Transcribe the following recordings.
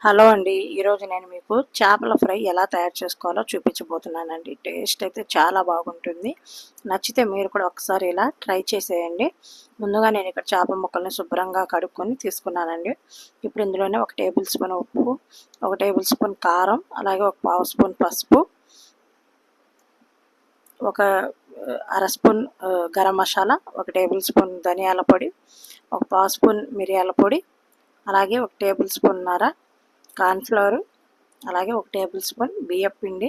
Hello అండి. ఈరోజు నేను మీకు చేపల ఫ్రై ఎలా తయారు చేసుకోవాలో చూపించబోతున్నానండి. టేస్ట్ అయితే చాలా బాగుంటుంది. నచ్చితే మీరు కూడా ఒకసారి ఇలా ట్రై చేసేయండి. ముందుగా నేను ఇక్కడ చేప ముక్కల్ని శుభ్రంగా కడుక్కొని తీసుకున్నానండి. ఇప్పుడు ఇందులోనే 1 టేబుల్ స్పూన్ ఉప్పు, 1 టేబుల్ స్పూన్ కారం, అలాగే 1 పావు స్పూన్ పసుపు, ఒక అర spoon garam masala, 1 table spoon ధనియాల పొడి, 1 పావు స్పూన్ మిరియాల పొడి, అలాగే 1 టేబుల్ స్పూన్నర కార్న్‌ఫ్లోర్, అలాగే 1 టేబుల్ స్పూన్ బియ్యపిండి,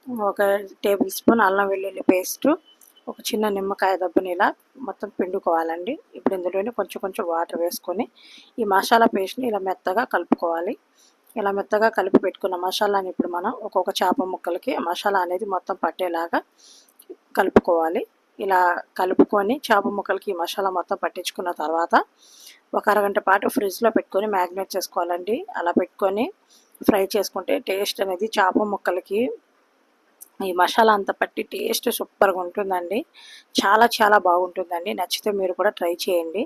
1 టేబుల్ స్పూన్ అల్లం వెల్లుల్లి పేస్టు, ఒక చిన్న నిమ్మకాయ దబ్బని ఇలా మొత్తం పిండుకోవాలండి. ఇప్పుడు ఇందులోనే కొంచెం కొంచెం వాటర్ వేసుకొని ఈ మసాలా పేస్ట్ని ఇలా మెత్తగా కలుపుకోవాలి. ఇలా మెత్తగా కలిపి పెట్టుకున్న మసాలాని ఇప్పుడు మనం ఒక్కొక్క చేప ముక్కలకి మసాలా అనేది మొత్తం పట్టేలాగా కలుపుకోవాలి. ఇలా కలుపుకొని చేప ముక్కలకి మసాలా మొత్తం పట్టించుకున్న తర్వాత ఒక అరగంట పాటు ఫ్రిడ్జ్లో పెట్టుకొని మ్యాగ్నేట్ చేసుకోవాలండి. అలా పెట్టుకొని ఫ్రై చేసుకుంటే టేస్ట్ అనేది చేప ముక్కలకి ఈ మసాలా అంతా పట్టి టేస్ట్ సూపర్గా ఉంటుందండి. చాలా చాలా బాగుంటుందండి. నచ్చితే మీరు కూడా ట్రై చేయండి.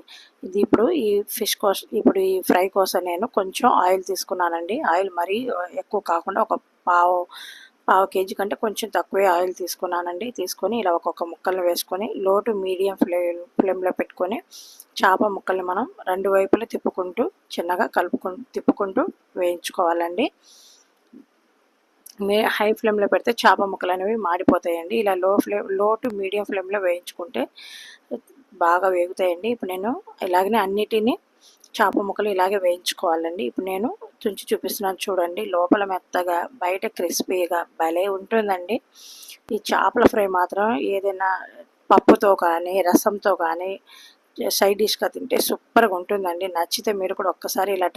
ఇది ఇప్పుడు ఈ ఫిష్ కోసం, ఇప్పుడు ఈ ఫ్రై కోసం నేను కొంచెం ఆయిల్ తీసుకున్నానండి. ఆయిల్ మరీ ఎక్కువ కాకుండా ఒక పావు కేజీ కంటే కొంచెం తక్కువే ఆయిల్ తీసుకున్నానండి. తీసుకొని ఇలా ఒక్కొక్క ముక్కల్ని వేసుకొని లో టు మీడియం ఫ్లేమ్లో పెట్టుకొని చేప ముక్కల్ని మనం 2 వైపులా తిప్పుకుంటూ చిన్నగా తిప్పుకుంటూ వేయించుకోవాలండి. హై ఫ్లేమ్లో పెడితే చేప ముక్కలు అనేవి మాడిపోతాయండి. ఇలా లో టు మీడియం ఫ్లేమ్లో వేయించుకుంటే బాగా వేగుతాయండి. ఇప్పుడు నేను ఇలాగనే అన్నిటినీ చేప ముక్కలు ఇలాగే వేయించుకోవాలండి. ఇప్పుడు నేను తుంచి చూపిస్తున్నాను చూడండి. లోపల మెత్తగా బయట క్రిస్పీగా భలే ఉంటుందండి. ఈ చేపల ఫ్రై మాత్రం ఏదైనా పప్పుతో కానీ రసంతో కానీ సైడ్ డిష్గా తింటే సూపర్గా ఉంటుందండి. నచ్చితే మీరు కూడా ఒక్కసారి ఇలా